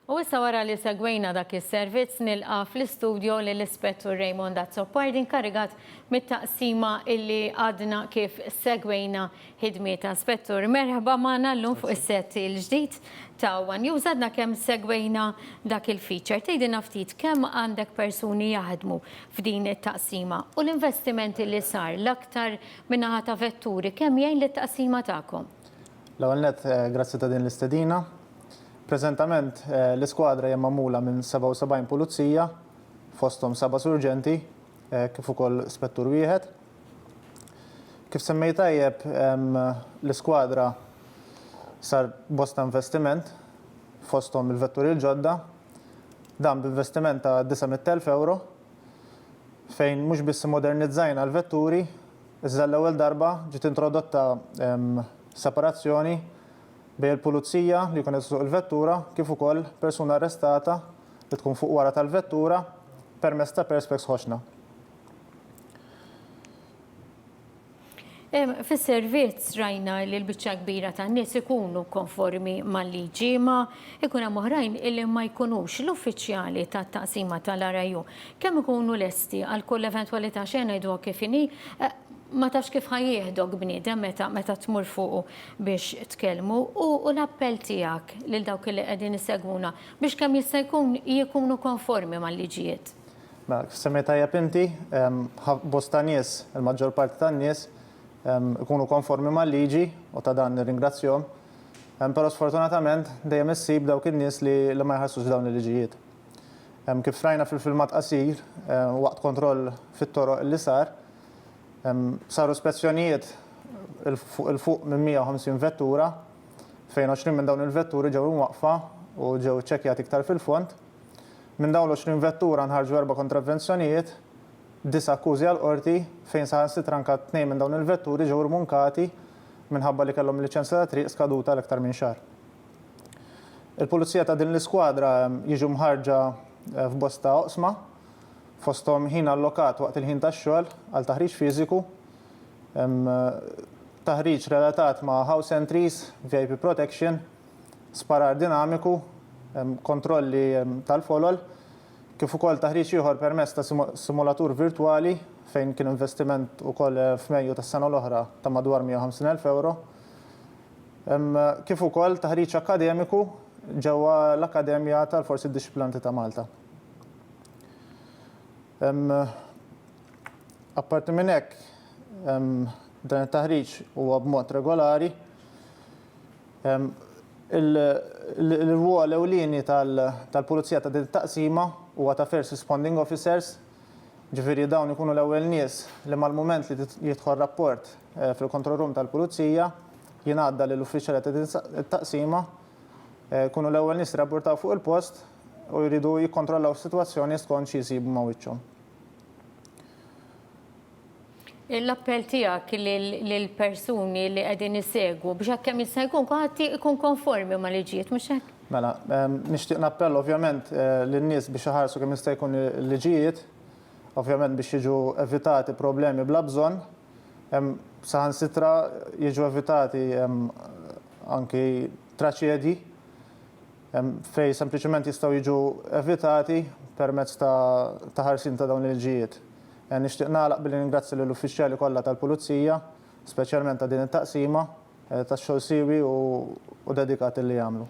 U issa wara li segwejna dak is-servizz nilqa' fl-istudju lill-Ispettur Raymond Azzopardi inkarigat mit-taqsima illi għadna kif segwejna ħidmieta. Spettur, merħba magħna llum fuq is-sett il-ġdid ta' One News għadna kemm segwejna dak il-feature. Tgħidilna ftit kemm għandek persuni jaħdmu f'din it-taqsima u l-investimenti li sar l-aktar min-naħa ta' vetturi kemm jgħin lit-taqsima tagħkom? L-ewwel nett grazzi ta' din l-istedina. Preżentament l-iskwadra hija magħmula minn 77 pulizija fosthom 7 surġenti kif ukoll spettur wieħed. Kif semmejt tajjeb l-iskwadra sar bosta investiment fosthom il-vetturi l-ġodda dan b'investiment ta' 900,000 euro fejn mhux biss modernizzajna l-vetturi iżda l-ewwel darba ġiet introdotta separazzjoni bejn il-pulizija li jkun jsuq il-vettura kif ukoll persuna arrestata li tkun fuq wara tal-vettura permezz ta' perspex ħoxna. Fis-servizz rajna li l-biċċa kbira tan-nies ikunu konformi mal-liġi ma ikun hemm oħrajn illi ma jkunux l-uffiċjali tat-taqsima tal-RIU. Kemm ikunu lesti għal kull eventwalità xejn ngħidu kif inhi ma tafx kif ħajjieħdok bniedem meta tmur fuqu biex tkellmu u l-appell tiegħek lil dawk li qegħdin isegwuna biex kemm jista' jkunu konformi mal-liġijiet. Kif semmejt tajjeb inti, bosta nies, il-maġġor parti tan-nies ikunu konformi mal-liġi u ta' dan nirringrazzjahom. Però sfortunatament dejjem issib dawk in-nies li ma jħassux dawn il-liġijiet. Kif rajna fil-filmat qasir waqt kontroll fit-toroq li saru spezzjonijiet il-fuq minn 150 vettura fejn 20 minn dawn il-vetturi ġew waqfa u ġew ċekkjati iktar fil-fond. Minn dawn l-20 vettura nħarġu 4 kontravenzjonijiet, 9 akkużi għal qorti fejn saħansitra anke 2 minn dawn il-vetturi ġew rmunkati minħabba li kellhom liċenzja ta' triq skaduta l-aktar minn xahar. Il-pulizija ta' din l-iskwadra jiġu mħarġa f'bosta oqsma fosthom ħin allokat waqt il-ħin tax-xogħol għal taħriġ fiżiku, taħriġ relatat ma' house entries, VIP protection, sparar dinamiku, kontrolli tal-folol, kif ukoll taħriġ ieħor permezz ta' simulatur virtwali fejn kien investiment ukoll f'Mejju tas-sena l-oħra ta' madwar 150,000 euro. Kif ukoll taħriġ akademiku ġewwa l-Akkademja tal-Forsi Disciplinati ta' Malta. Apparti minn hekk dan it-taħriġ huwa b'mod regolari. Il-rwol ewlieni tal-pulizija ta' din it-taqsima huwa ta' First Responding Officers, ġifieri dawn ikunu l-ewwel nies li mal-mument li jidħol rapport fil-control room tal-pulizija jingħadda lill-uffiċjali ta' din it-taqsima jkunu l-ewwel nies rapportaw fuq il-post u jridu jikkontrollaw is-sitwazzjoni skont xi jsibu ma' wiċċhom. L-appell tiegħek lill-persuni li qegħdin isegwu biex hekk kemm jista' jkun kulħadd ikun konformi ma' liġijiet mhux hekk? Mela, nixtieq nappell ovvjament lin-nies biex iħarsu kemm jista' jkun il-liġijiet, ovvjament biex jiġu evitati problemi bla bżonn, saħansitra jiġu evitati anki traċedji fej sempliċement jistgħu jiġu evitati permezz ta' ħarsin ta' dawn il-liġijiet. Nixtieq nagħlaq billi ningrazzja lill-uffiċjali kollha tal-Pulizija, speċjalment ta' din it-taqsima tax-xogħol siewi u dedikati li jagħmlu.